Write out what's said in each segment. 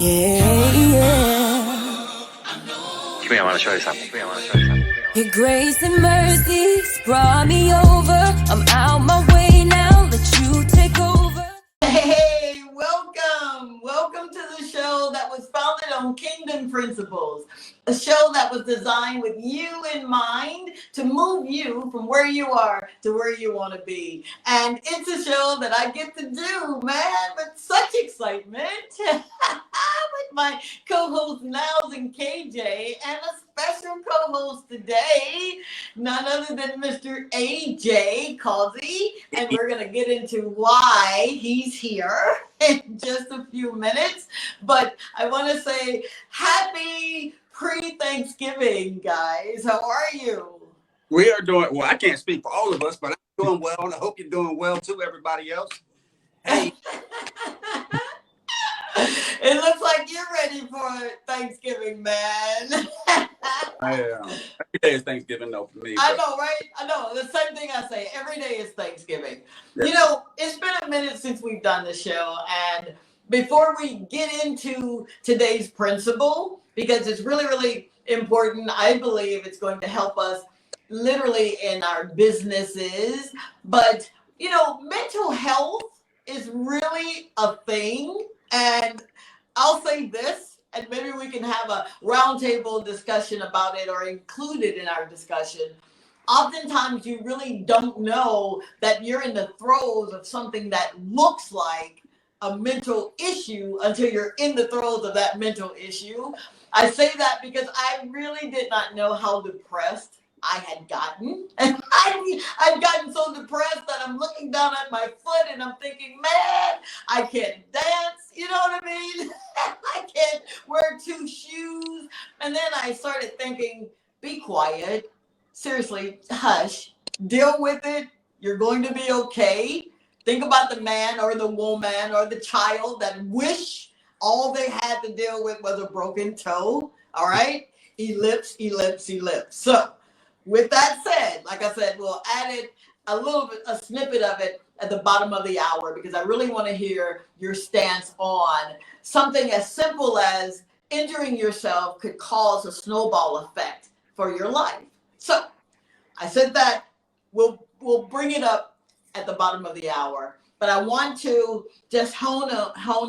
Yeah. Your grace and mercies brought me over. I'm out my way now. Let you take over. Hey, welcome. Welcome to the show that was founded on kingdom principles. A show that was designed with you in mind to move you from where you are to where you want to be. And it's a show that I get to do, man, with such excitement. With my co-host Niles and KJ and a special co-host today, none other than Mr. AJ Causey. And we're going to get into why he's here in just a few minutes. But I want to say happy pre-Thanksgiving, guys. How are you? We are doing well. I can't speak for all of us, but I'm doing well, and I hope you're doing well too, everybody else. Hey. It looks like you're ready for Thanksgiving, man. I am. Every day is Thanksgiving, though, for me. I know, right? I know. The same thing I say. Every day is Thanksgiving. Yeah. You know, it's been a minute since we've done the show. And before we get into today's principle, because it's really, really important, I believe it's going to help us literally in our businesses. But, you know, mental health is really a thing. And I'll say this, and maybe we can have a roundtable discussion about it or include it in our discussion. Oftentimes, you really don't know that you're in the throes of something that looks like a mental issue until you're in the throes of that mental issue. I say that because I really did not know how depressed I had gotten. And I've gotten so depressed that I'm looking down at my foot and I'm thinking, man, I can't dance. You know what I mean? I can't wear two shoes. And then I started thinking, be quiet. Seriously, hush. Deal with it. You're going to be okay. Think about the man or the woman or the child that wish all they had to deal with was a broken toe. All right? Ellipse. So, with that said, like I said, we'll add it a little bit, a snippet of it at the bottom of the hour because I really want to hear your stance on something as simple as injuring yourself could cause a snowball effect for your life. So I said that we'll bring it up at the bottom of the hour. But I want to just hone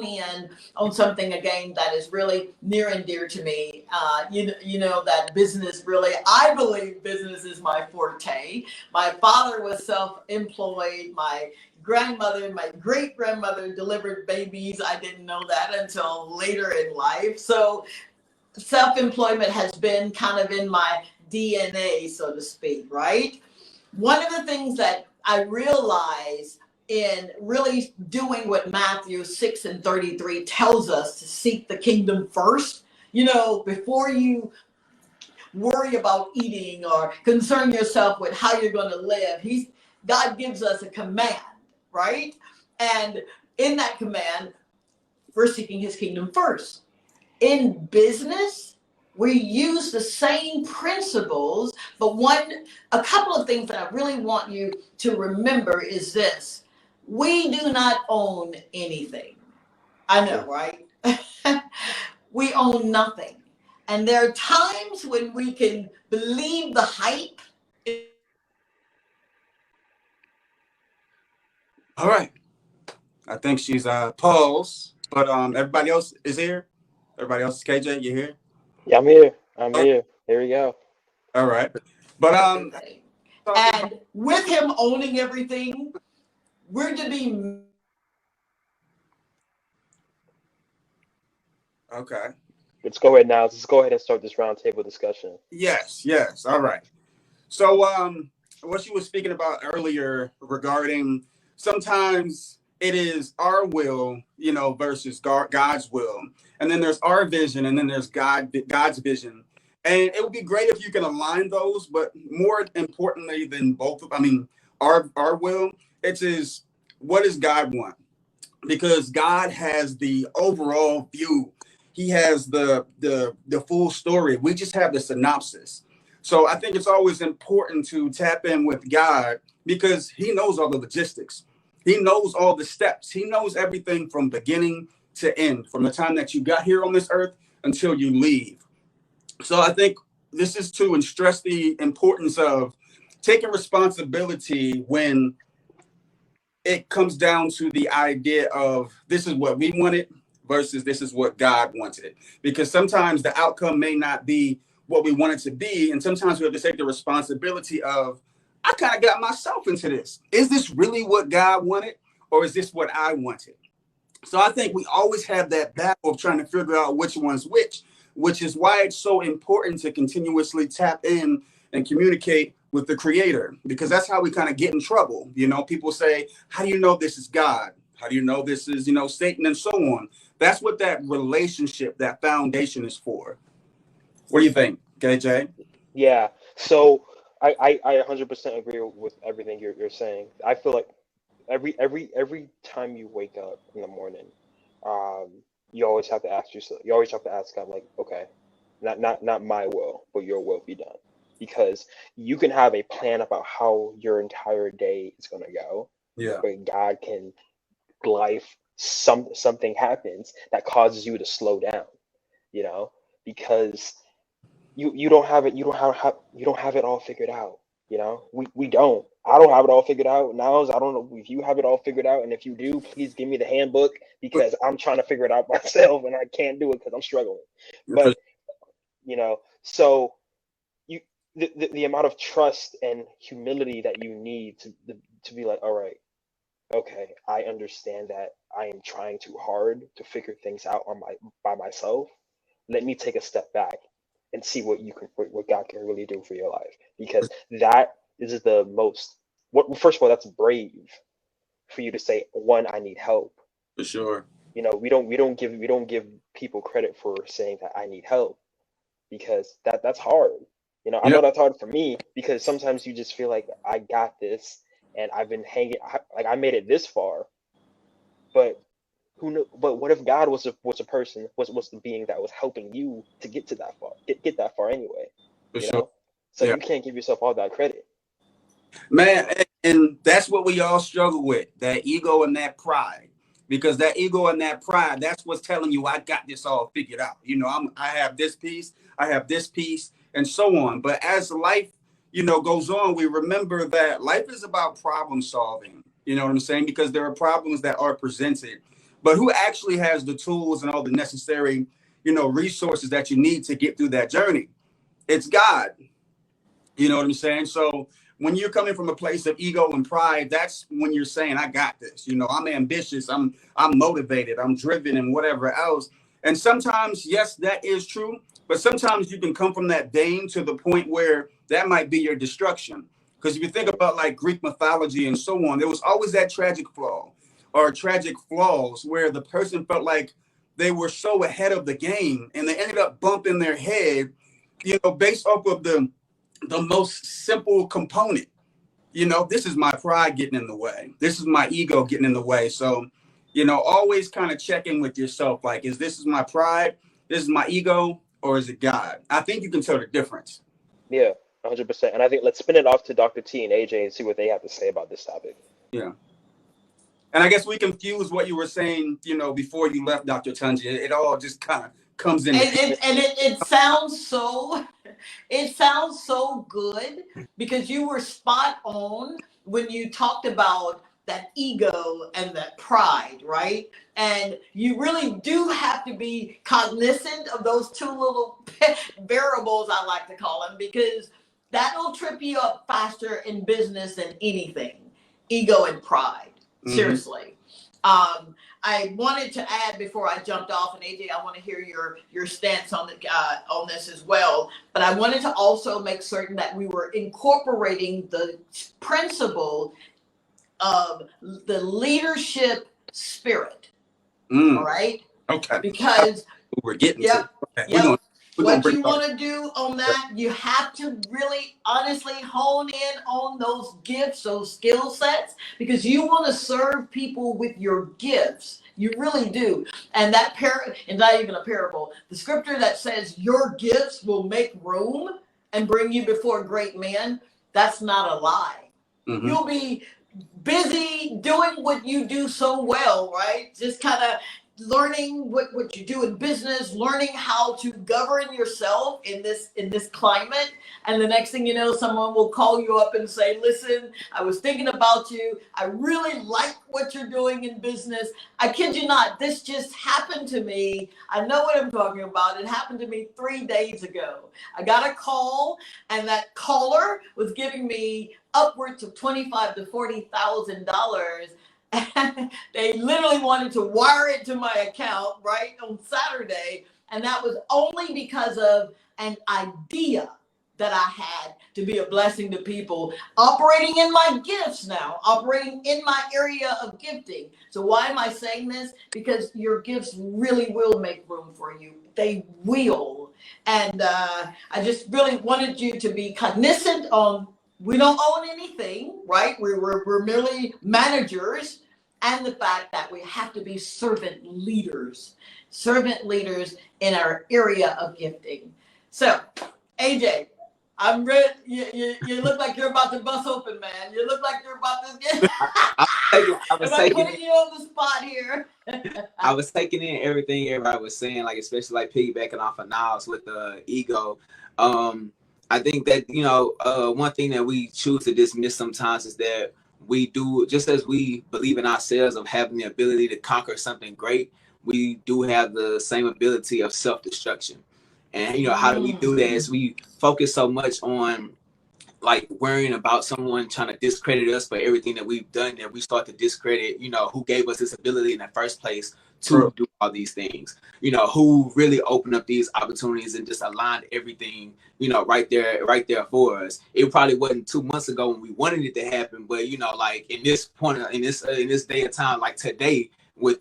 in on something again that is really near and dear to me. You know that business really, I believe business is my forte. My father was self-employed. My grandmother, my great-grandmother delivered babies. I didn't know that until later in life. So self-employment has been kind of in my DNA, so to speak, right? One of the things that I realized in really doing what Matthew 6:33 tells us to seek the kingdom first, you know, before you worry about eating or concern yourself with how you're going to live. God gives us a command, right? And in that command, we're seeking his kingdom first. In business, we use the same principles, but a couple of things that I really want you to remember is this. We do not own anything. I know, right? We own nothing. And there are times when we can believe the hype. All right. I think she's paused, but everybody else is here. Everybody else, KJ, you here? Yeah, I'm here. Here we go. All right. But and with him owning everything, we're to be. Okay. Let's go ahead now. Let's go ahead and start this roundtable discussion. Yes. All right. So what you were speaking about earlier regarding sometimes it is our will, you know, versus God's will. And then there's our vision and then there's God's vision. And it would be great if you can align those, but more importantly than both of, our will, it is what does God want? Because God has the overall view. He has the full story. We just have the synopsis. So I think it's always important to tap in with God because he knows all the logistics. He knows all the steps. He knows everything from beginning to end, from the time that you got here on this earth until you leave. So I think this is to stress the importance of taking responsibility when it comes down to the idea of this is what we wanted versus this is what God wanted. Because sometimes the outcome may not be what we want it to be. And sometimes we have to take the responsibility of, I kind of got myself into this. Is this really what God wanted? Or is this what I wanted? So I think we always have that battle of trying to figure out which one's which is why it's so important to continuously tap in and communicate with the creator, because that's how we kind of get in trouble. You know, people say, how do you know this is God? How do you know this is, Satan, and so on? That's what that relationship, that foundation is for. What do you think, KJ? Yeah. So I 100% agree with everything you're saying. I feel like every time you wake up in the morning, you always have to ask yourself, you always have to ask God, like, okay, not my will, but your will be done. Because you can have a plan about how your entire day is going to go, Yeah. but God can, something happens that causes you to slow down, because you don't have it, you don't have it all figured out. We don't. I don't have it all figured out now. I don't know if you have it all figured out, and if you do, please give me the handbook, because I'm trying to figure it out myself and I can't do it because I'm struggling. But so the amount of trust and humility that you need to be like, all right, okay, I understand that I am trying too hard to figure things out by myself. Let me take a step back and see what God can really do for your life, because that is the most. First of all, that's brave for you to say, one, I need help. For sure. We don't give people credit for saying that I need help, because that's hard. I know that's hard for me, because sometimes you just feel like I got this and I've been hanging, like I made it this far, but who knew? But what if God was the being that was helping you to get to that far, get that far anyway? For sure. So you can't give yourself all that credit, man. And that's what we all struggle with, that ego and that pride. Because that ego and that pride, that's what's telling you, I got this all figured out. I have this piece, I have this piece, and so on. But as life, goes on, we remember that life is about problem solving. You know what I'm saying? Because there are problems that are presented, but who actually has the tools and all the necessary, resources that you need to get through that journey? It's God. You know what I'm saying? So when you're coming from a place of ego and pride, that's when you're saying, I got this. I'm ambitious, I'm motivated, I'm driven, and whatever else. And sometimes, yes, that is true. But sometimes you can come from that vein to the point where that might be your destruction. Because if you think about like Greek mythology and so on, there was always that tragic flaw or tragic flaws where the person felt like they were so ahead of the game and they ended up bumping their head, based off of the most simple component. This is my pride getting in the way. This is my ego getting in the way. So, always kind of check in with yourself. Like, this is my pride? This is my ego? Or is it God? I think you can tell the difference. Yeah, 100%. And I think let's spin it off to Dr. T and AJ and see what they have to say about this topic. Yeah. And I guess we confused what you were saying, before you left, Dr. Tongie. It all just kind of comes in. It sounds so good, because you were spot on when you talked about that ego and that pride, right? And you really do have to be cognizant of those two little variables, I like to call them, because that'll trip you up faster in business than anything. Ego and pride. Seriously. I wanted to add before I jumped off, and AJ, I want to hear your stance on this as well. But I wanted to also make certain that we were incorporating the principle of the leadership spirit. All right. Okay. Because we're getting to. Okay. Yep. What you want to do on that, you have to really honestly hone in on those gifts, those skill sets, because you want to serve people with your gifts. You really do. And that and not even a parable, the scripture that says your gifts will make room and bring you before great men, that's not a lie. Mm-hmm. You'll be busy doing what you do so well, right? Just kind of learning what you do in business, learning how to govern yourself in this climate. And the next thing you know, someone will call you up and say, listen, I was thinking about you. I really like what you're doing in business. I kid you not, this just happened to me. I know what I'm talking about. It happened to me 3 days ago. I got a call, and that caller was giving me upwards of $25,000 to $40,000. And they literally wanted to wire it to my account right on Saturday. And that was only because of an idea that I had to be a blessing to people, operating in my gifts now, operating in my area of gifting. So why am I saying this? Because your gifts really will make room for you. They will. And I just really wanted you to be cognizant on, we don't own anything, right? We're merely managers. And the fact that we have to be servant leaders in our area of gifting. So, AJ, I'm ready. You look like you're about to bust open, man. You look like you're about to get. I was Am I putting you on the spot here? I was taking in everything everybody was saying, like especially like piggybacking off of Niles with the ego. I think that one thing that we choose to dismiss sometimes is that we do, just as we believe in ourselves of having the ability to conquer something great, we do have the same ability of self-destruction. And how do we do that? Is we focus so much on like worrying about someone trying to discredit us for everything that we've done that we start to discredit, who gave us this ability in the first place to do all these things, who really opened up these opportunities and just aligned everything, right there for us. It probably wasn't 2 months ago when we wanted it to happen, but like in this point, in this day of time, like today, with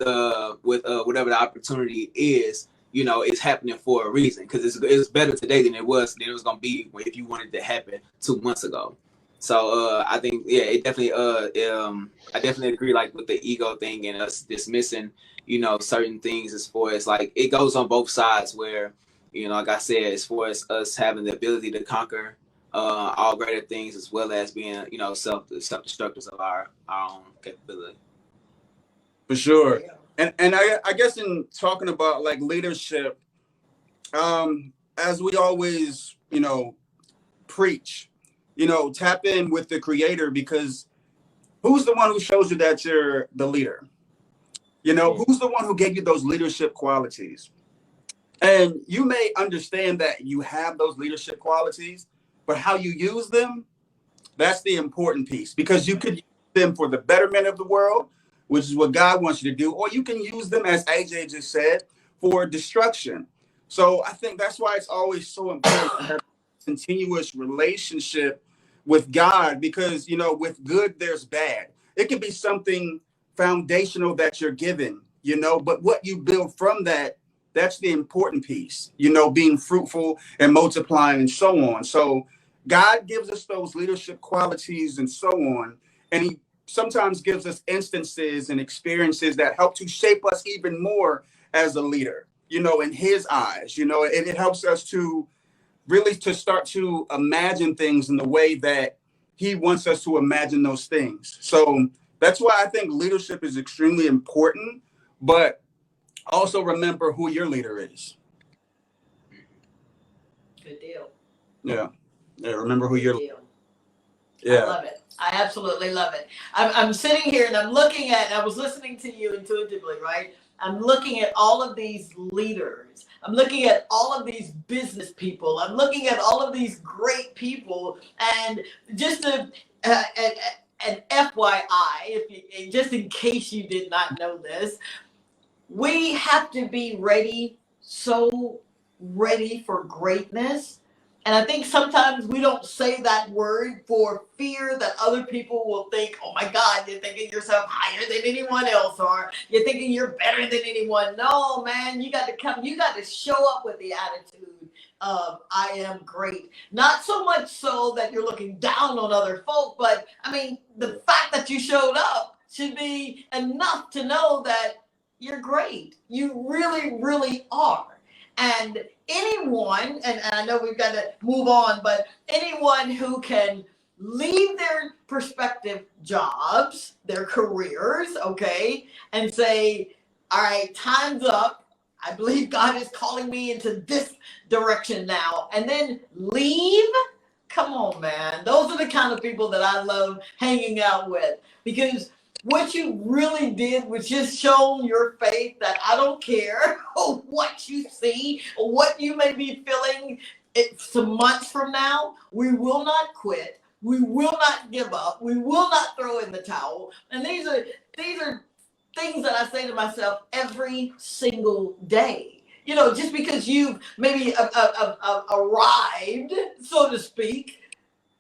whatever the opportunity is, it's happening for a reason, because it's better today than it was going to be if you wanted it to happen 2 months ago. So I think, yeah, it definitely I definitely agree, like with the ego thing and us dismissing certain things, as far as like it goes on both sides, where like I said, as far as us having the ability to conquer all greater things, as well as being self-destructors of our own capability. For sure. And I guess in talking about like leadership, as we always preach, tap in with the creator, because who's the one who shows you that you're the leader? Who's the one who gave you those leadership qualities? And you may understand that you have those leadership qualities, but how you use them, that's the important piece, because you could use them for the betterment of the world, which is what God wants you to do, or you can use them, as AJ just said, for destruction. So I think that's why it's always so important to have a continuous relationship with God, because, with good, there's bad. It can be something foundational that you're given, but what you build from that, that's the important piece, being fruitful and multiplying and so on. So God gives us those leadership qualities and so on. And he sometimes gives us instances and experiences that help to shape us even more as a leader, in his eyes, and it helps us to really to start to imagine things in the way that he wants us to imagine those things. So that's why I think leadership is extremely important, but also remember who your leader is. Good deal. Yeah. Remember who your leader. Yeah. I love it. I absolutely love it. I'm sitting here and I'm looking at, I was listening to you intuitively, right? I'm looking at all of these leaders. I'm looking at all of these business people. I'm looking at all of these great people. And just an FYI, just in case you did not know this, we have to be ready, so ready for greatness. And I think sometimes we don't say that word for fear that other people will think, oh my God, you're thinking yourself higher than anyone else, or you're thinking you're better than anyone. No, man, you got to show up with the attitude of I am great. Not so much so that you're looking down on other folk, but I mean, the fact that you showed up should be enough to know that you're great. You really, really are. And anyone, and I know we've got to move on, but anyone who can leave their prospective jobs, their careers, okay, and say, all right, time's up. I believe God is calling me into this direction now. And then leave? Come on, man. Those are the kind of people that I love hanging out with, because what you really did was just shown your faith that I don't care what you see or what you may be feeling some months from now. We will not quit. We will not give up. We will not throw in the towel. And these are things that I say to myself every single day. You know, just because you've maybe arrived, so to speak,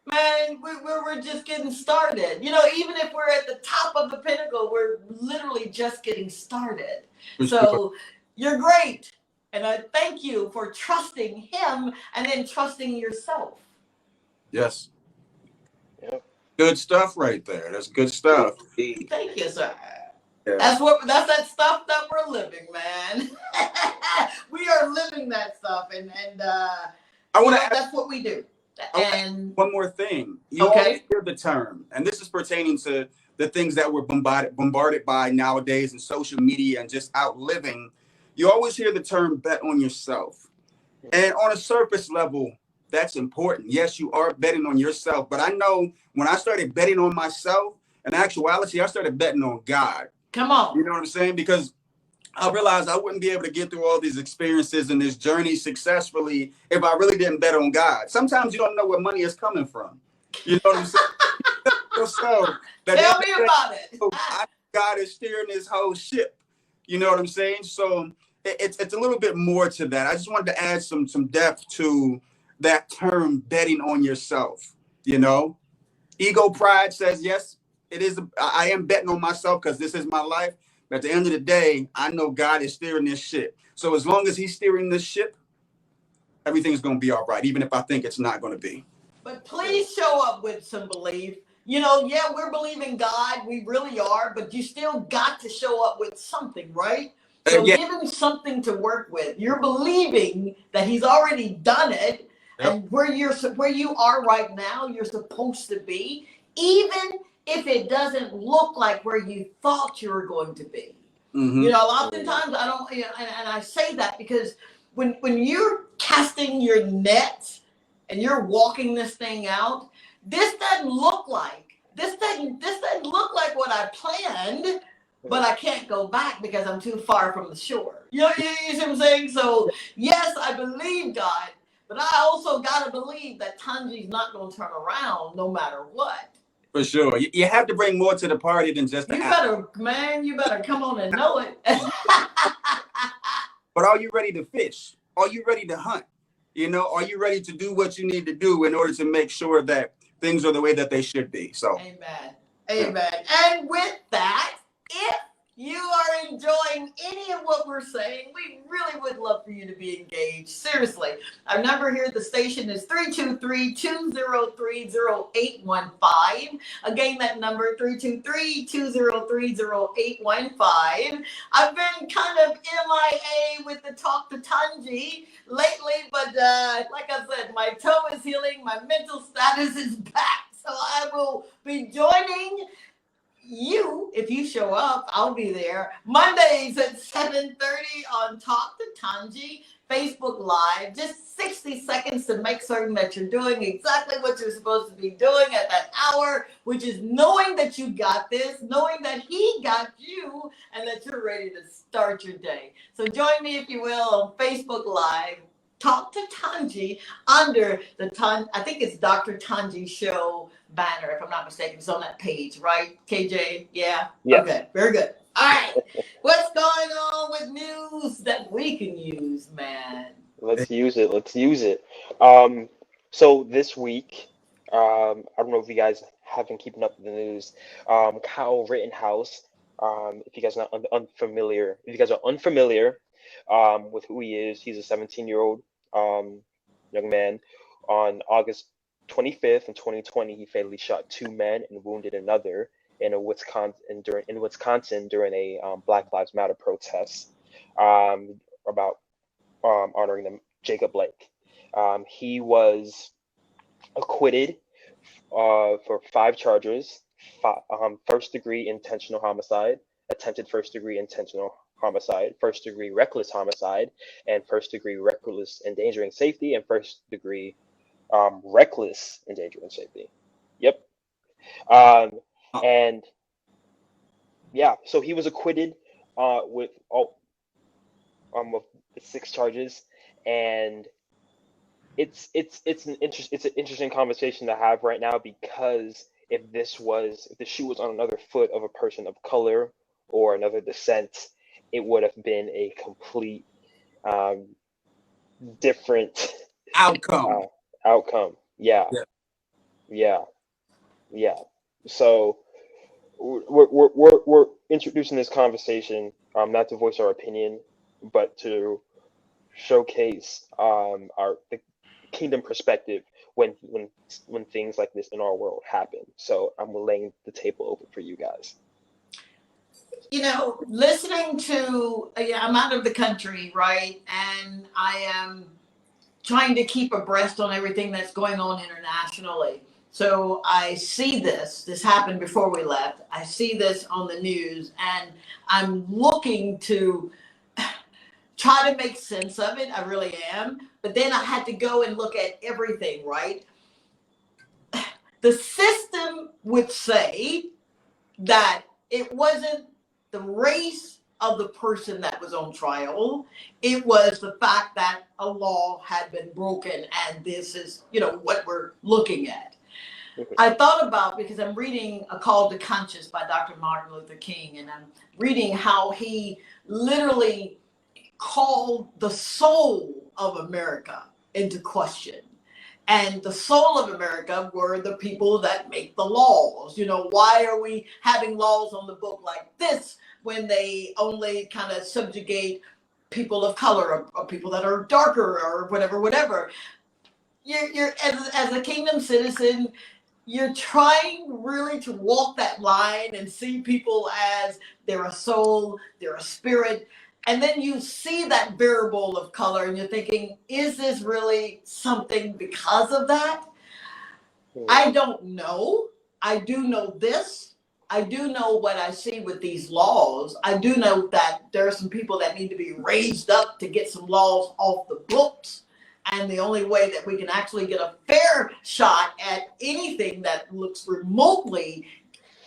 man, we're just getting started. You know, even if we're at the top of the pinnacle, we're literally just getting started. So you're great. And I thank you for trusting him and then trusting yourself. Yes. Yep. Good stuff right there. That's good stuff. Thank you, sir. Yeah. That's that stuff that we're living, man. We are living that stuff, and I want to that's what we do. And one more thing. You always hear the term, and this is pertaining to the things that we're bombarded by nowadays in social media and just out living. You always hear the term bet on yourself. And on a surface level, that's important. Yes, you are betting on yourself. But I know when I started betting on myself, in actuality, I started betting on God. Come on. You know what I'm saying? Because I realized I wouldn't be able to get through all these experiences and this journey successfully if I really didn't bet on God. Sometimes you don't know where money is coming from. You know what I'm saying? So tell me about it. God is steering this whole ship. You know what I'm saying? So it's a little bit more to that. I just wanted to add some depth to that term, betting on yourself. You know, ego pride says, yes, it is. I am betting on myself because this is my life. But at the end of the day, I know God is steering this ship. So as long as he's steering this ship, everything's going to be all right, even if I think it's not going to be. But please show up with some belief. You know, yeah, we're believing God. We really are. But you still got to show up with something, right? So Yeah. give him something to work with. You're believing that he's already done it. Yep. And where you are right now, you're supposed to be, even if it doesn't look like where you thought you were going to be. Mm-hmm. You know, oftentimes I don't, and I say that because when you're casting your net and you're walking this thing out, this doesn't look like what I planned. But I can't go back because I'm too far from the shore. You see what I'm saying? So, yes, I believe God, but I also got to believe that Tongie's not going to turn around no matter what. For sure. You have to bring more to the party than just the you better come on and know it. But are you ready to fish? Are you ready to hunt? You know, are you ready to do what you need to do in order to make sure that things are the way that they should be? So, amen. And with that, if you are enjoying any of what we're saying, we really would love for you to be engaged. Seriously. Our number here at the station is 323-203-0815. Again, that number, 323-203-0815. I've been kind of MIA with the Talk to Tongie lately, but like I said, my toe is healing. My mental status is back. So I will be joining you, if you show up, I'll be there. Mondays at 7:30 on Talk to Tongie, Facebook Live. Just 60 seconds to make certain that you're doing exactly what you're supposed to be doing at that hour, which is knowing that you got this, knowing that he got you, and that you're ready to start your day. So join me, if you will, on Facebook Live. Talk to Tongie under the I think it's Dr. Tongie Show banner, if I'm not mistaken. It's on that page, right, KJ? Yeah? Yes. Okay, very good. All right. What's going on with news that we can use, man? Let's use it. So this week, I don't know if you guys have been keeping up with the news. Kyle Rittenhouse, if you guys are not unfamiliar, with who he is, he's a 17-year-old young man. On August 25th in 2020, he fatally shot 2 men and wounded another in Wisconsin during a Black Lives Matter protest about honoring Jacob Blake. He was acquitted for 5 charges: first-degree intentional homicide, attempted first-degree intentional homicide, first-degree reckless homicide, and first-degree reckless endangering safety, and first-degree reckless endangering safety. Yep. And yeah, so he was acquitted with all of 6 charges, and it's an interesting conversation to have right now, because if the shoe was on another foot of a person of color or another descent, it would have been a complete different Outcome. outcome. Yeah. So we're introducing this conversation not to voice our opinion, but to showcase the kingdom perspective when things like this in our world happen. So I'm laying the table open for you guys. Listening to, I'm out of the country, right? And I am trying to keep abreast on everything that's going on internationally. So I see this happened before we left. I see this on the news, and I'm looking to try to make sense of it. I really am. But then I had to go and look at everything, right? The system would say that it wasn't the race of the person that was on trial. It was the fact that a law had been broken, and this is, what we're looking at. I thought about, because I'm reading A Call to Conscience by Dr. Martin Luther King, and I'm reading how he literally called the soul of America into question. And the soul of America were the people that make the laws. Why are we having laws on the book like this when they only kind of subjugate people of color or people that are darker or whatever? You're as a kingdom citizen, you're trying really to walk that line and see people as they're a soul, they're a spirit. And then you see that variable of color and you're thinking, is this really something because of that? I don't know. I do know this. I do know what I see with these laws. I do know that there are some people that need to be raised up to get some laws off the books. And the only way that we can actually get a fair shot at anything that looks remotely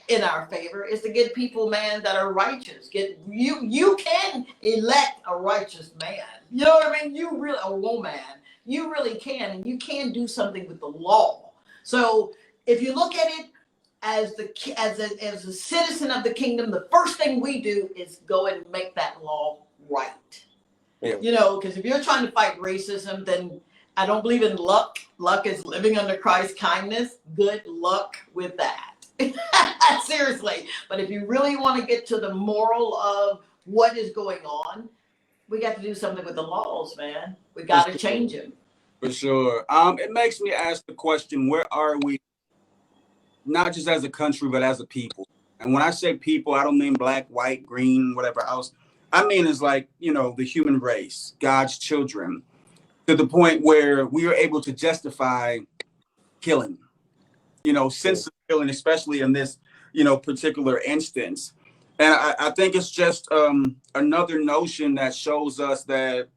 in our favor is to get people, man, that are righteous. You can elect a righteous man. You know what I mean? A woman. You really can, and you can do something with the law. So if you look at it as a citizen of the kingdom, the first thing we do is go and make that law right. Yeah. Because if you're trying to fight racism, then I don't believe in luck. Luck is living under Christ's kindness. Good luck with that. Seriously. But if you really want to get to the moral of what is going on, we got to do something with the laws, man. We got to change them. For sure. It makes me ask the question, where are we, not just as a country, but as a people? And when I say people, I don't mean black, white, green, whatever else. I mean, it's like, the human race, God's children, to the point where we are able to justify killing, senseless killing, especially in this, particular instance. And I think it's just another notion that shows us that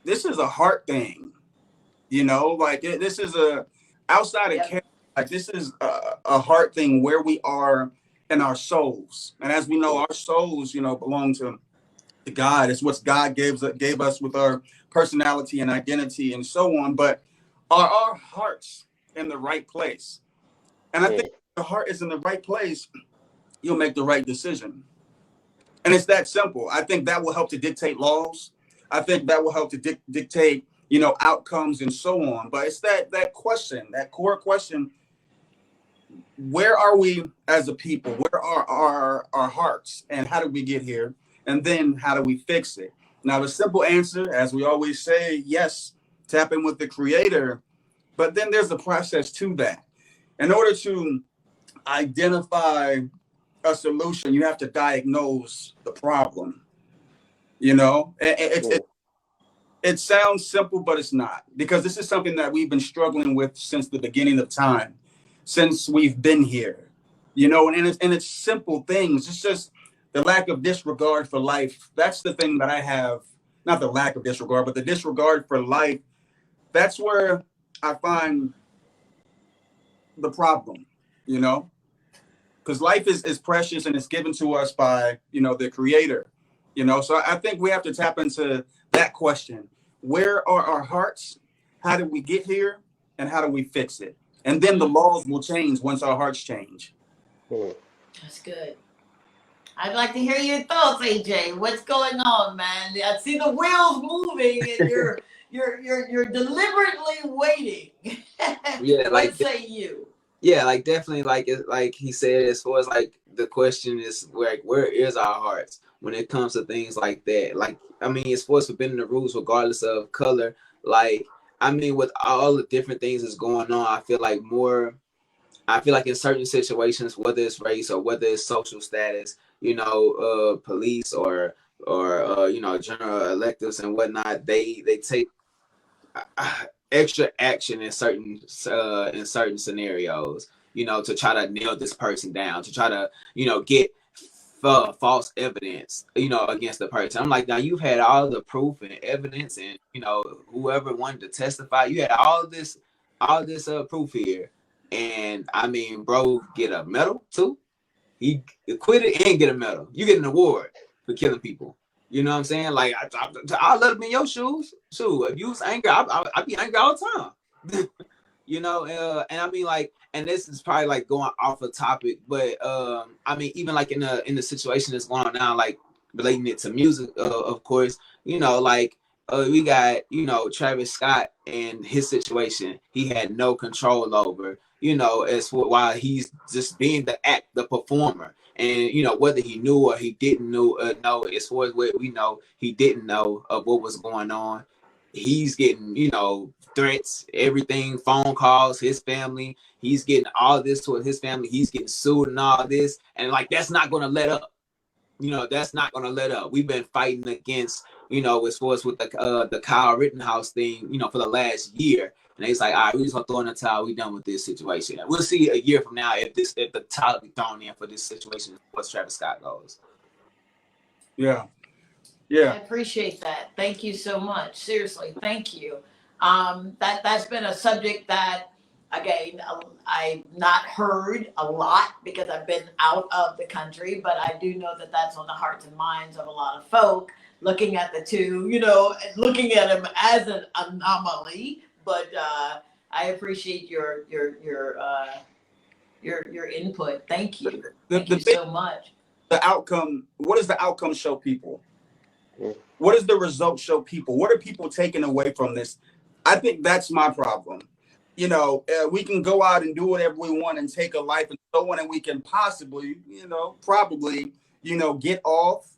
this is a heart thing, this is outside of care, like this is a heart thing where we are in our souls. And as we know, our souls, belong to God. It's what God gave us with our personality and identity and so on. But are our hearts in the right place? And I think if the heart is in the right place, you'll make the right decision. And it's that simple. I think that will help to dictate laws. I think that will help to dictate, outcomes and so on. But it's that question, that core question. Where are we as a people? Where are our hearts? And how did we get here? And then how do we fix it? Now, the simple answer, as we always say, yes, tap in with the Creator. But then there's a process to that. In order to identify a solution, you have to diagnose the problem. It sounds simple, but it's not, because this is something that we've been struggling with since the beginning of time, since we've been here, and it's simple things. It's just the lack of disregard for life. That's the thing that I have, not the lack of disregard, but the disregard for life. That's where I find the problem, you know, because life is precious and it's given to us by, you know, the creator, you know. So I think we have to tap into that question. Where are our hearts? How did we get here? And how do we fix it? And then the laws will change once our hearts change. That's good. I'd like to hear your thoughts, AJ. What's going on, man? I see the wheels moving, and you're deliberately waiting. Yeah, What say you? Yeah, like definitely, like he said, as far as like the question is where is our hearts when it comes to things like that? Like, I mean, as far as bending the rules, regardless of color. Like, I mean, with all the different things that's going on, I feel like in certain situations, whether it's race or whether it's social status, you know, police or you know, general electives and whatnot, they take extra action in certain scenarios, you know, to try to nail this person down, to try to, you know, get false evidence, you know, against the person. I'm like, now you've had all the proof and evidence, and you know, whoever wanted to testify, you had all this proof here, and I mean, bro, get a medal too. He acquitted and get a medal. You get an award for killing people. You know what I'm saying? Like, I let him in your shoes. Shoot, if you was angry, I be angry all the time. You know, and I mean, like, and this is probably like going off a topic, but I mean, even like in the situation that's going on now, like relating it to music, of course, you know, like we got, you know, Travis Scott and his situation, he had no control over, you know, as for why he's just being the performer. And, you know, whether he knew or he didn't know, as far as what we know, he didn't know of what was going on. He's getting, you know, threats, everything, phone calls, his family. He's getting all this toward his family. He's getting sued and all this. And, like, that's not going to let up. You know, that's not going to let up. We've been fighting against, you know, as far as with the Kyle Rittenhouse thing, you know, for the last year. And he's like, all right, we're just going to throw in the towel. We're done with this situation. And we'll see a year from now if the towel be thrown in for this situation as far as Travis Scott goes. Yeah. I appreciate that. Thank you so much. Seriously, thank you. That's been a subject that, again, I've not heard a lot because I've been out of the country, but I do know that that's on the hearts and minds of a lot of folk looking at the two, you know, looking at them as an anomaly. But I appreciate your input. Thank you. Thank you so much. The outcome. What does the outcome show people? What does the result show people? What are people taking away from this? I think that's my problem. You know, we can go out and do whatever we want and take a life and so on, and we can possibly, you know, probably, you know, get off.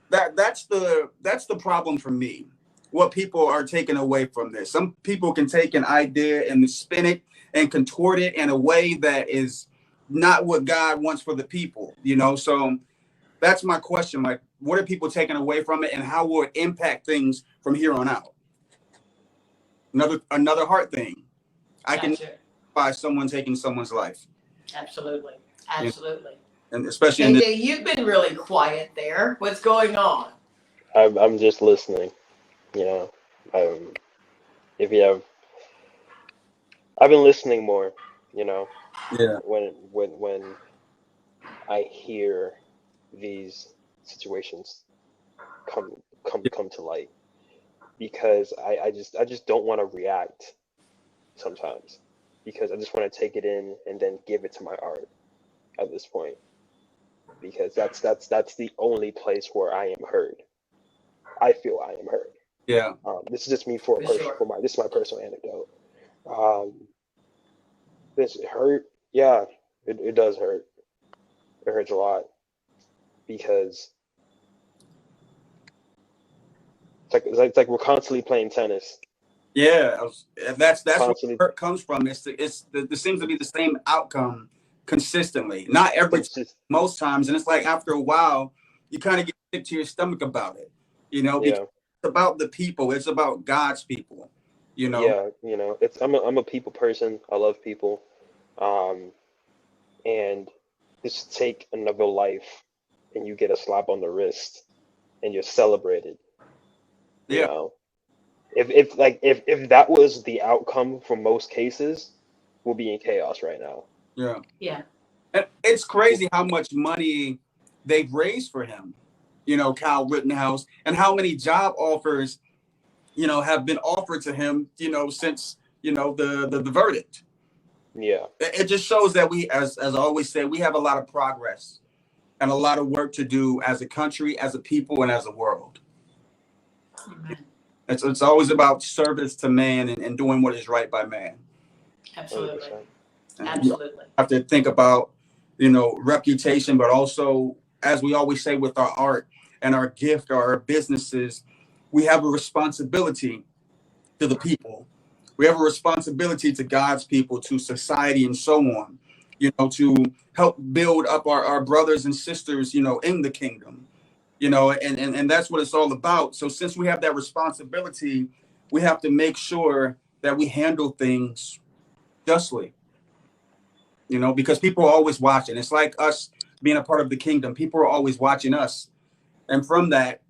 That's the problem for me. What people are taking away from this. Some people can take an idea and spin it and contort it in a way that is not what God wants for the people, you know? So that's my question. Like, what are people taking away from it, and how will it impact things from here on out? Another heart thing. I can by someone taking someone's life. Absolutely. And especially AJ, you've been really quiet there. What's going on? I'm just listening. You know, I've been listening more. You know, when I hear these situations come to light, because I just don't want to react sometimes, because I just want to take it in and then give it to my art at this point, because that's the only place where I am heard. I feel I am heard. Yeah. This is just me this is my personal anecdote. This hurt. Yeah, it does hurt. It hurts a lot, because it's like we're constantly playing tennis. Yeah, that's where hurt comes from. There seems to be the same outcome consistently. Not every most times, and it's like after a while, you kind of get sick to your stomach about it. You know, because it's about the people. It's about God's people. You know. Yeah, you know, I'm a people person. I love people, and just take another life and you get a slap on the wrist and you're celebrated. You Yeah. know, if that was the outcome for most cases, we'll be in chaos right now. Yeah. Yeah. And it's crazy how much money they've raised for him, Kyle Rittenhouse, and how many job offers, have been offered to him, since, the verdict. Yeah. It just shows that we, as I always say, we have a lot of progress and a lot of work to do as a country, as a people, and as a world. Amen. It's always about service to man and doing what is right by man. Absolutely. 100%. And Absolutely. you have to think about, reputation, but also, as we always say, with our art and our gift or our businesses, we have a responsibility to the people. We have a responsibility to God's people, to society, and so on, to help build up our brothers and sisters, in the kingdom, and that's what it's all about. So since we have that responsibility, we have to make sure that we handle things justly, because people are always watching. It's like us being a part of the kingdom. People are always watching us. And from that,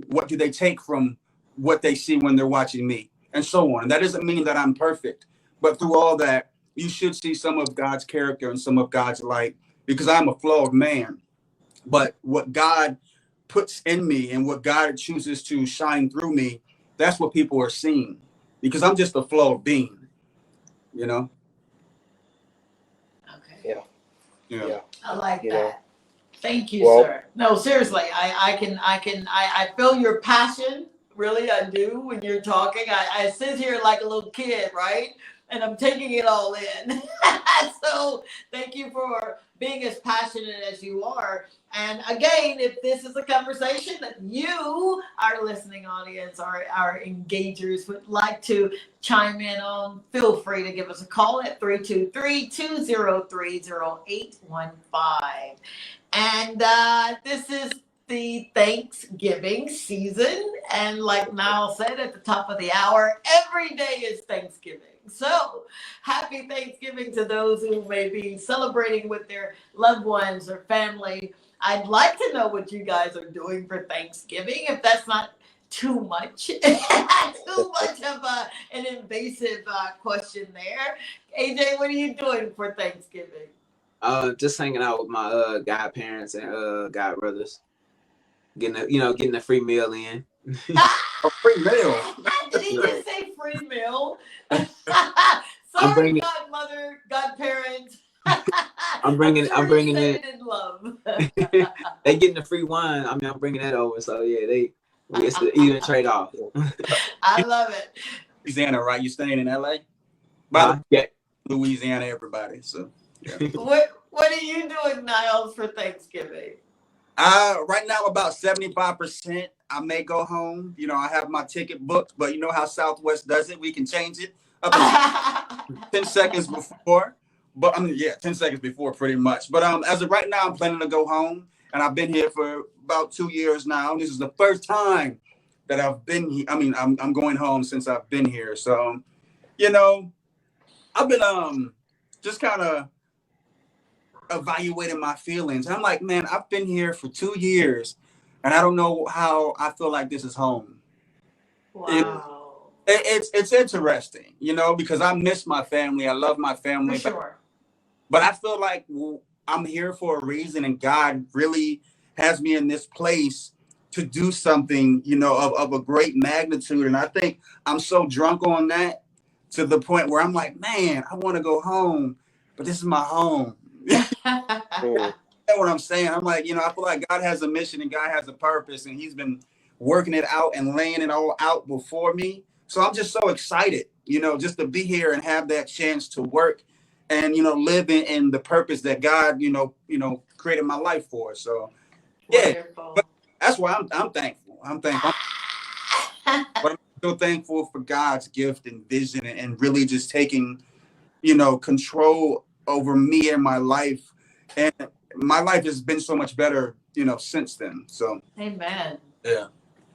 what do they take from what they see when they're watching me, and so on. And that doesn't mean that I'm perfect, but through all that, you should see some of God's character and some of God's light, because I'm a flawed man. But what God puts in me and what God chooses to shine through me, that's what people are seeing, because I'm just a flawed being, Okay. Yeah. I like You that. know. Thank you, Well- sir. No, seriously, I feel your passion. Really, I do. When you're talking, I sit here like a little kid, right? And I'm taking it all in. So thank you for being as passionate as you are. And again, if this is a conversation that you, our listening audience, our engagers would like to chime in on, feel free to give us a call at 323-203-0815. And this is the Thanksgiving season. And like Niall said at the top of the hour, every day is Thanksgiving. So happy Thanksgiving to those who may be celebrating with their loved ones or family. I'd like to know what you guys are doing for Thanksgiving, if that's not too much, too much of an invasive question there. AJ, what are you doing for Thanksgiving? Just hanging out with my godparents and godbrothers, getting a free meal in. A free meal. Did he just say free meal? I'm Sorry, bringing- godmother, godparents. I'm bringing it it. in love. They getting the free wine. I mean, I'm bringing that over. So yeah, it's an even trade off. I love it. Louisiana, right? You staying in LA? By Yeah. Louisiana, everybody. So yeah. What are you doing, Niles, for Thanksgiving? Right now about 75%. I may go home. I have my ticket booked, but you know how Southwest does it. We can change it up until 10 seconds before. But 10 seconds before pretty much. But as of right now, I'm planning to go home, and I've been here for about 2 years now. This is the first time that I've been here. I mean, I'm going home since I've been here. So, I've been just kind of evaluating my feelings. I'm like, man, I've been here for 2 years, and I don't know how I feel like this is home. Wow. It's interesting, because I miss my family. I love my family. For sure. But I feel like I'm here for a reason, and God really has me in this place to do something, of a great magnitude. And I think I'm so drunk on that to the point where I'm like, man, I want to go home, but this is my home. You know what I'm saying? I'm like, I feel like God has a mission and God has a purpose, and he's been working it out and laying it all out before me. So I'm just so excited, just to be here and have that chance to work and, live in the purpose that God, created my life for. So, yeah, but that's why I'm thankful. I'm thankful. But I'm so thankful for God's gift and vision and really just taking, control over me and my life. And my life has been so much better, since then. So, amen. Yeah.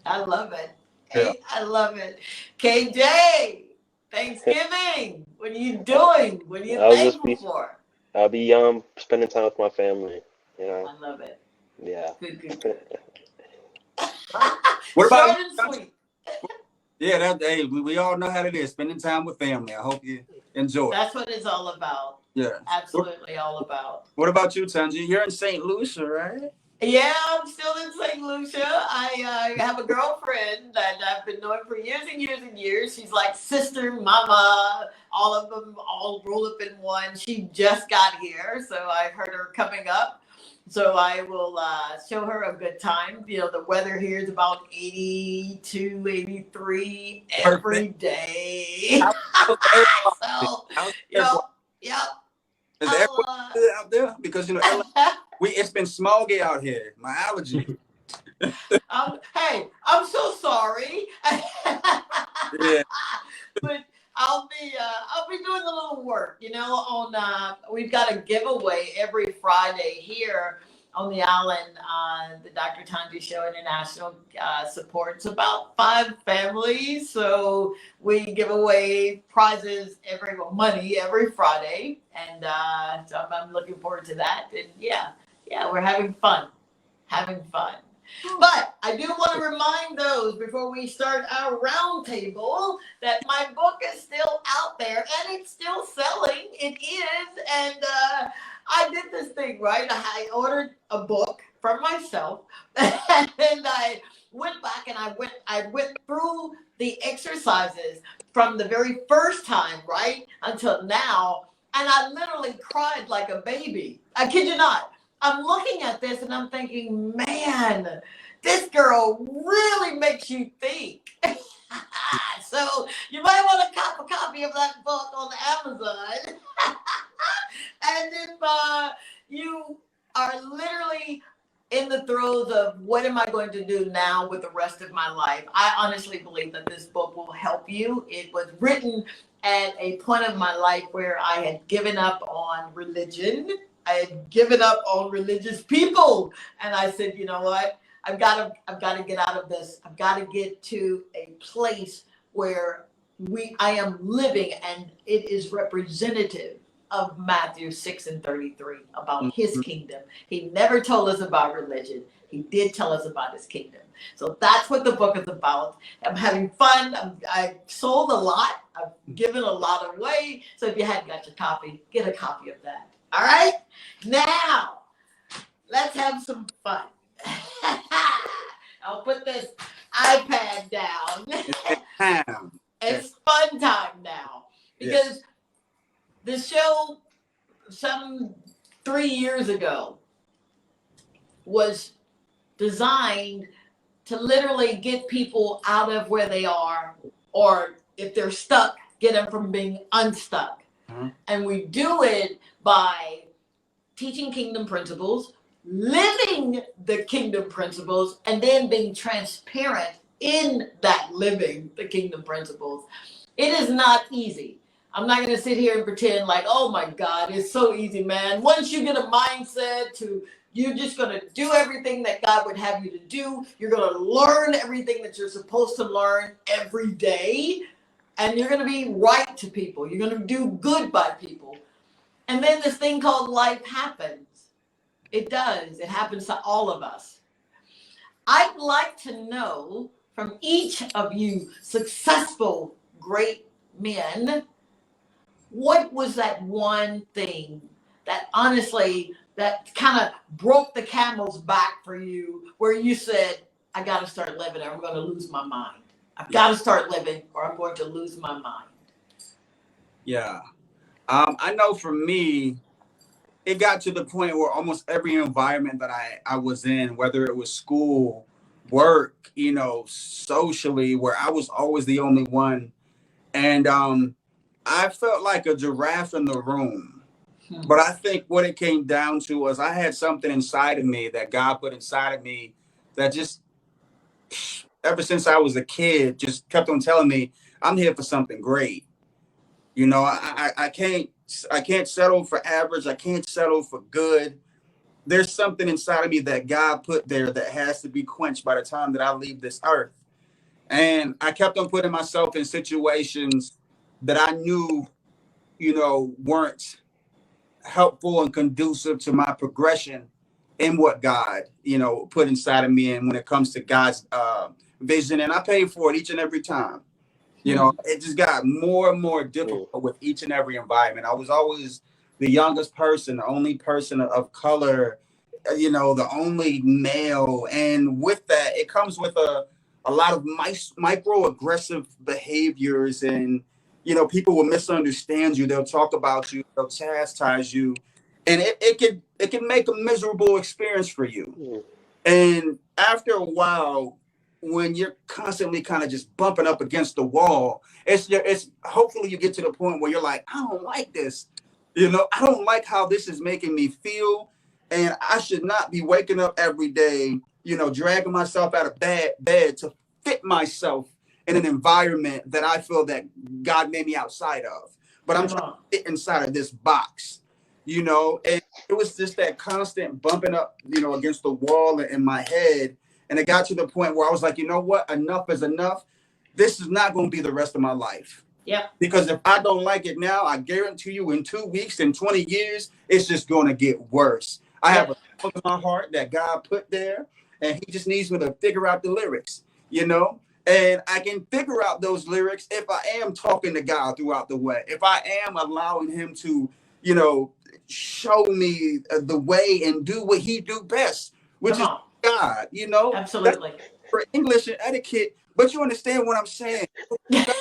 I love it. Yeah. I love it. KJ, Thanksgiving. What are you doing? What are you thankful for? I'll be spending time with my family. I love it. Yeah. Good. What about Short and sweet. Yeah, that hey, we all know how it is. Spending time with family. I hope you enjoy. That's what it's all about. Yeah. Absolutely all about. What about you, Tongie? You're in St. Lucia, right? Yeah, I'm still in St. Lucia. I have a girlfriend that I've been knowing for years and years and years. She's like sister, mama, all of them all rolled up in one. She just got here, so I heard her coming up. So I will show her a good time. You know, the weather here is about 82, 83 every day. So, How's you the know, airport? yep. Is the airport good out there? Because LA, it's been smoggy out here. My allergy. Hey, I'm so sorry. Yeah. But I'll be doing a little work, you know, on we've got a giveaway every Friday here on the island on the Dr. Tongie Show International supports about 5 families. So we give away prizes money every Friday. And so I'm looking forward to that. And yeah, we're having fun. But I do want to remind those before we start our roundtable that my book is still out there and it's still selling. It is. And I did this thing, right? I ordered a book for myself and then I went back and I went through the exercises from the very first time, right, until now. And I literally cried like a baby. I kid you not. I'm looking at this and I'm thinking, man, this girl really makes you think. So you might want to cop a copy of that book on Amazon. And if you are literally in the throes of what am I going to do now with the rest of my life, I honestly believe that this book will help you. It was written at a point of my life where I had given up on religion. I had given up on religious people. And I said, you know what? I've got to get out of this. I've got to get to a place where I am living and it is representative of Matthew 6:33 about his kingdom. He never told us about religion. He did tell us about his kingdom. So that's what the book is about. I'm having fun. I've sold a lot. I've given a lot away. So if you hadn't got your copy, get a copy of that. All right? Now, let's have some fun. I'll put this iPad down. It's fun time now. Because the show some 3 years ago was designed to literally get people out of where they are, or if they're stuck, get them from being unstuck. Mm-hmm. And we do it by teaching kingdom principles, living the kingdom principles, and then being transparent in that living the kingdom principles. It is not easy. I'm not going to sit here and pretend like, oh my God, it's so easy, man. Once you get a mindset to you're just going to do everything that God would have you to do. You're going to learn everything that you're supposed to learn every day. And you're going to be right to people. You're going to do good by people. And then this thing called life happens. It does. It happens to all of us. I'd like to know from each of you successful, great men, what was that one thing that honestly, that kind of broke the camel's back for you, where you said, I got to start living or I'm going to lose my mind. I've got to start living or I'm going to lose my mind. Yeah. I know for me, it got to the point where almost every environment that I was in, whether it was school, work, you know, socially, where I was always the only one. And I felt like a giraffe in the room. But I think what it came down to was I had something inside of me that God put inside of me that just, ever since I was a kid, just kept on telling me, I'm here for something great. You know, I can't settle for average. I can't settle for good. There's something inside of me that God put there that has to be quenched by the time that I leave this earth. And I kept on putting myself in situations that I knew, you know, weren't helpful and conducive to my progression. in what God, put inside of me, and when it comes to God's vision, and I paid for it each and every time. It just got more and more difficult with each and every environment. I was always the youngest person, the only person of color, the only male. And with that, it comes with a lot of microaggressive behaviors. And, people will misunderstand you. They'll talk about you. They'll chastise you. And it can make a miserable experience for you. And after a while, when you're constantly kind of just bumping up against the wall, it's hopefully you get to the point where you're like, I don't like this. I don't like how this is making me feel. And I should not be waking up every day, dragging myself out of bed to fit myself in an environment that I feel that God made me outside of. But I'm trying to fit inside of this box, and it was just that constant bumping up, against the wall in my head. And it got to the point where I was like, you know what? Enough is enough. This is not going to be the rest of my life. Yeah. Because if I don't like it now, I guarantee you in 2 weeks, in 20 years, it's just going to get worse. I have a song in my heart that God put there, and he just needs me to figure out the lyrics, And I can figure out those lyrics if I am talking to God throughout the way. If I am allowing him to, show me the way and do what he do best, which is God, Absolutely. That's for English and etiquette, but you understand what I'm saying. But,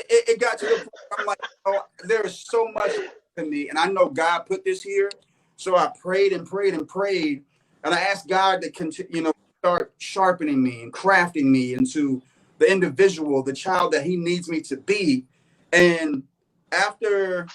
it got to the point where I'm like, there is so much in me, and I know God put this here. So I prayed and prayed and prayed, and I asked God to continue, start sharpening me and crafting me into the individual, the child that he needs me to be. And after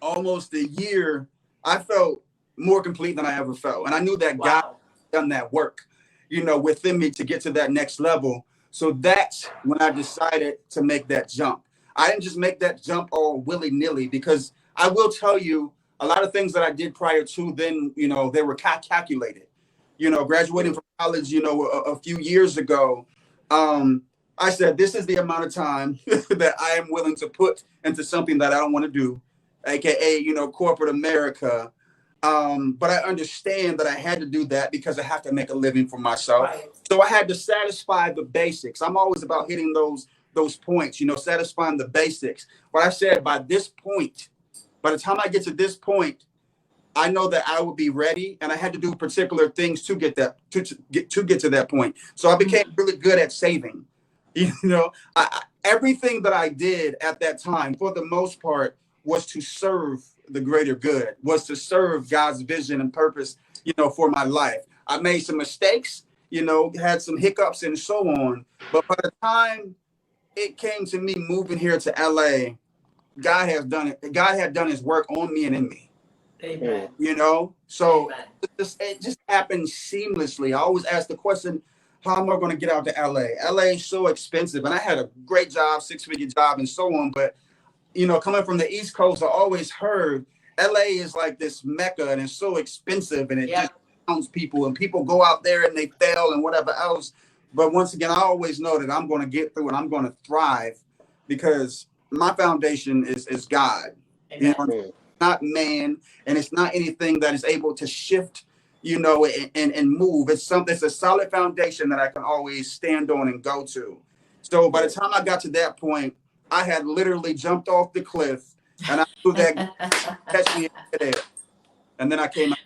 almost a year, I felt more complete than I ever felt. And I knew that God had done that work, within me to get to that next level. So that's when I decided to make that jump. I didn't just make that jump all willy-nilly, because I will tell you a lot of things that I did prior to then, they were calculated. Graduating from college, a few years ago, I said, this is the amount of time that I am willing to put into something that I don't want to do, AKA, corporate America. But I understand that I had to do that because I have to make a living for myself. Right. So I had to satisfy the basics. I'm always about hitting those points, satisfying the basics. But I said, by the time I get to this point, I know that I will be ready, and I had to do particular things to get that to get to that point. So I became really good at saving. Everything that I did at that time, for the most part, was to serve the greater good, was to serve God's vision and purpose, for my life. I made some mistakes, had some hiccups and so on. But by the time it came to me moving here to LA, God has done it. God had done his work on me and in me. Amen. So Amen. it just happened seamlessly. I always ask the question, how am I going to get out to LA? LA is so expensive. And I had a great job, 6-figure job and so on. But, coming from the East Coast, I always heard LA is like this mecca and it's so expensive and it just pounds people, and people go out there and they fail and whatever else. But once again, I always know that I'm going to get through and I'm going to thrive, because my foundation is God. Amen. Not man, and it's not anything that is able to shift, and move. It's a solid foundation that I can always stand on and go to. So by the time I got to that point, I had literally jumped off the cliff, and I knew that catch me there. And then I came out.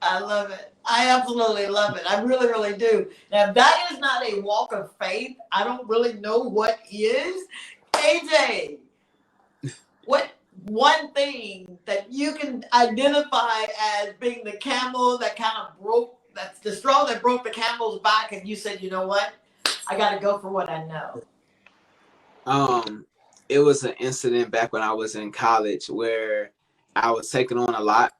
I love it. I absolutely love it. I really, really do. Now, if that is not a walk of faith, I don't really know what is. AJ, what one thing that you can identify as being the camel that kind of that's the straw that broke the camel's back, and you said, you know what? I got to go for what I know. It was an incident back when I was in college where I was taking on a lot.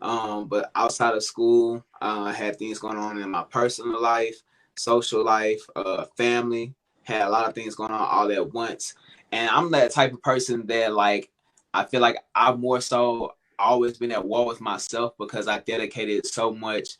But outside of school, I had things going on in my personal life, social life, family, had a lot of things going on all at once. And I'm that type of person that, like, I feel like I've more so always been at war with myself, because I dedicated so much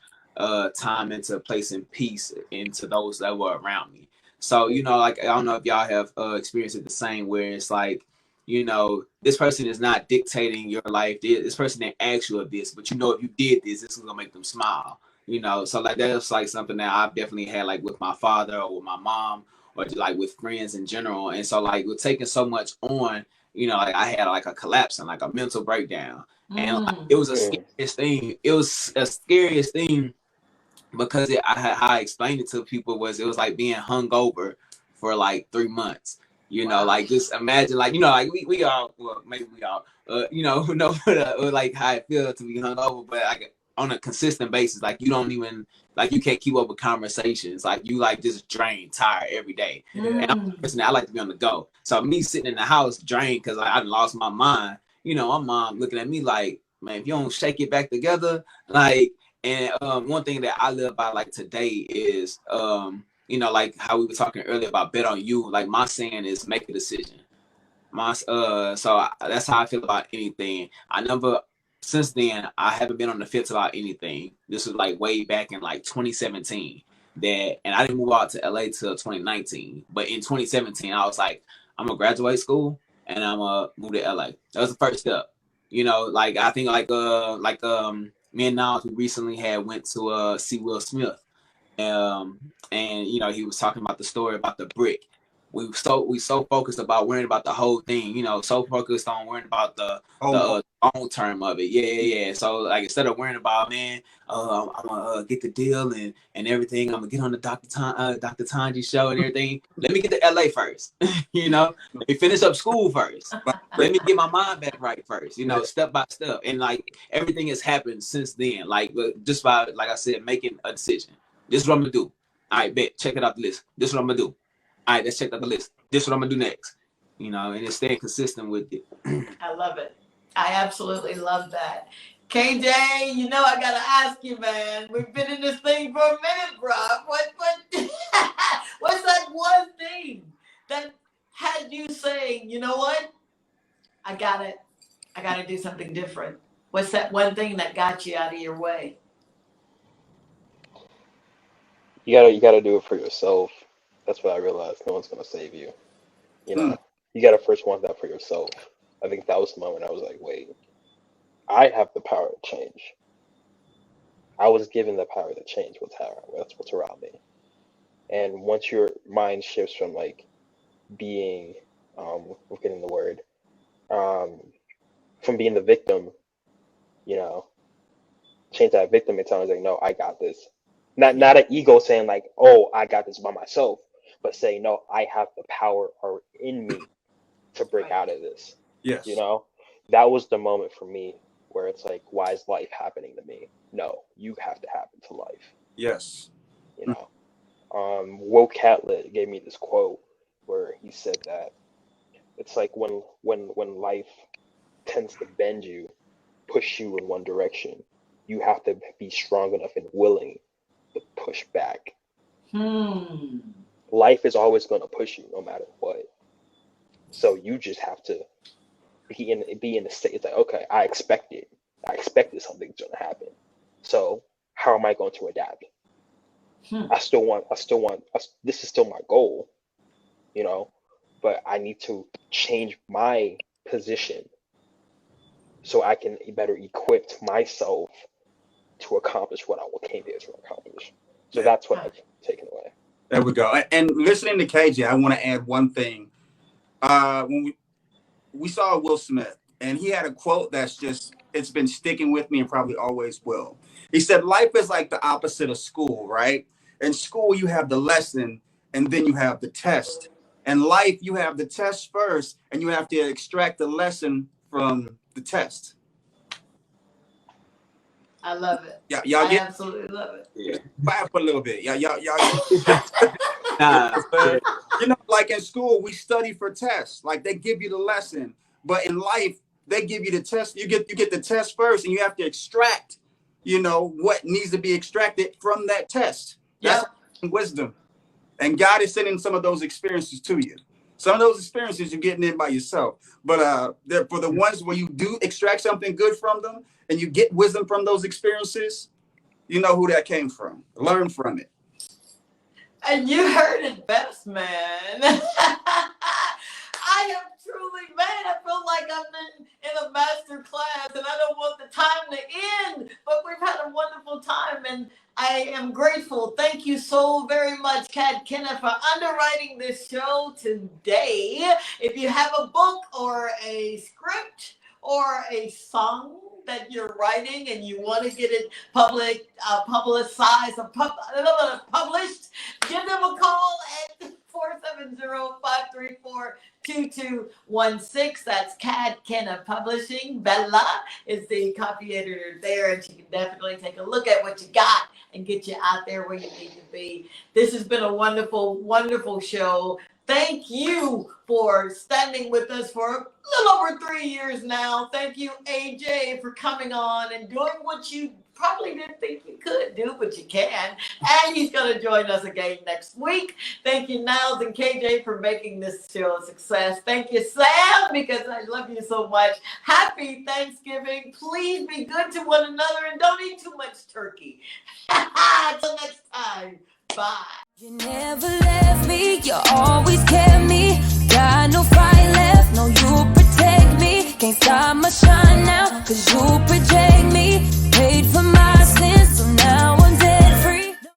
time into placing peace into those that were around me. So, like, I don't know if y'all have experienced it the same, where it's like, you know, this person is not dictating your life. This person didn't ask you of this, but you know, if you did this, this is gonna make them smile. You know, so like that's like something that I've definitely had like with my father or with my mom or just, like with friends in general. And so like with taking so much on, you know, like I had like a collapse and like a mental breakdown. And like, it was a scariest thing. It was a scariest thing because how I explained it to people was it was like being hungover for like 3 months. You know, like just imagine, like, you know, like we all, well, maybe we all, you know like how it feels to be hungover, but like on a consistent basis, like you don't even, like you can't keep up with conversations, like you like just drained, tired every day. And I'm a person that I like to be on the go. So me sitting in the house drained because I lost my mind. You know, my mom looking at me like, man, if you don't shake it back together, like. And one thing that I live by like today is, you know, like how we were talking earlier about bet on you. Like my saying is make a decision. That's how I feel about anything. Since then, I haven't been on the fence about anything. This was like way back in like 2017 and I didn't move out to LA till 2019. But in 2017, I was like, I'm gonna graduate school and I'm gonna move to LA. That was the first step. You know, like I think me and Niles, we recently went to see Will Smith, and you know he was talking about the story about the brick. We so focused about worrying about the whole thing, you know, so focused on worrying about the long term of it. Yeah. So like instead of worrying about, man, I'm gonna get the deal and everything, I'm gonna get on the Dr. Tongie show and everything. Let me get to LA first, you know. Let me finish up school first. Let me get my mind back right first, you know, step by step. And like everything has happened since then. Like just by, like I said, making a decision. This is what I'm gonna do. All right, bet. Check it out the list. This is what I'm gonna do. All right, let's check out the list. This is what I'm gonna do next. You know, and it's staying consistent with it. I love it. I absolutely love that. KJ, you know I gotta ask you, man. We've been in this thing for a minute, bro. What's that one thing that had you saying, you know what? I gotta do something different. What's that one thing that got you out of your way? You gotta do it for yourself. That's what I realized. No one's gonna save you. You know, you gotta first want that for yourself. I think that was the moment I was like, wait, I have the power to change. I was given the power to change what's around me. And once your mind shifts from like being, we're getting the word, from being the victim, you know, change that victim mentality. Like, no, I got this. Not an ego saying like, oh, I got this by myself, but saying, no, I have the power in me to break out of this. Yes. You know, that was the moment for me where it's like, why is life happening to me? No, you have to happen to life. Yes. You know, Will Catlett gave me this quote where he said that it's like when life tends to bend you, push you in one direction, you have to be strong enough and willing to push back. Life is always going to push you no matter what. So you just have to be in the state. It's like, okay, I expected something's going to happen. So how am I going to adapt? I still want, this is still my goal, you know, but I need to change my position so I can better equip myself to accomplish what I came here to accomplish. So that's what I've taken away. There we go. And listening to KJ, I want to add one thing. When we saw Will Smith, and he had a quote it's been sticking with me and probably always will. He said, life is like the opposite of school, right? In school, you have the lesson, and then you have the test. In life, you have the test first, and you have to extract the lesson from the test. I love it. Yeah, y'all I absolutely love it. Yeah. Clap a little bit. Y'all. You know, like in school, we study for tests. Like they give you the lesson, but in life, they give you the test. You get the test first, and you have to extract, you know, what needs to be extracted from that test. That's wisdom. And God is sending some of those experiences to you. Some of those experiences you're getting in by yourself. But for the ones where you do extract something good from them and you get wisdom from those experiences, you know who that came from. Learn from it. And you heard it best, man. I am truly, man, I like I'm in a master class and I don't want the time to end, but we've had a wonderful time and I am grateful. Thank you so very much, Kat Kenneth, for underwriting this show today. If you have a book or a script or a song that you're writing and you want to get it publicized or published, give them a call at 470-534-2216. That's Cad Kenna Publishing. Bella is the copy editor there, and she can definitely take a look at what you got and get you out there where you need to be. This has been a wonderful, wonderful show. Thank you for standing with us for a little over 3 years now. Thank you, AJ, for coming on and doing what you probably didn't think you could do, but you can. And he's going to join us again next week. Thank you, Niles and KJ, for making this show a success. Thank you, Sam, because I love you so much. Happy Thanksgiving. Please be good to one another and don't eat too much turkey. Until next time. Bye. You never left me, you always kept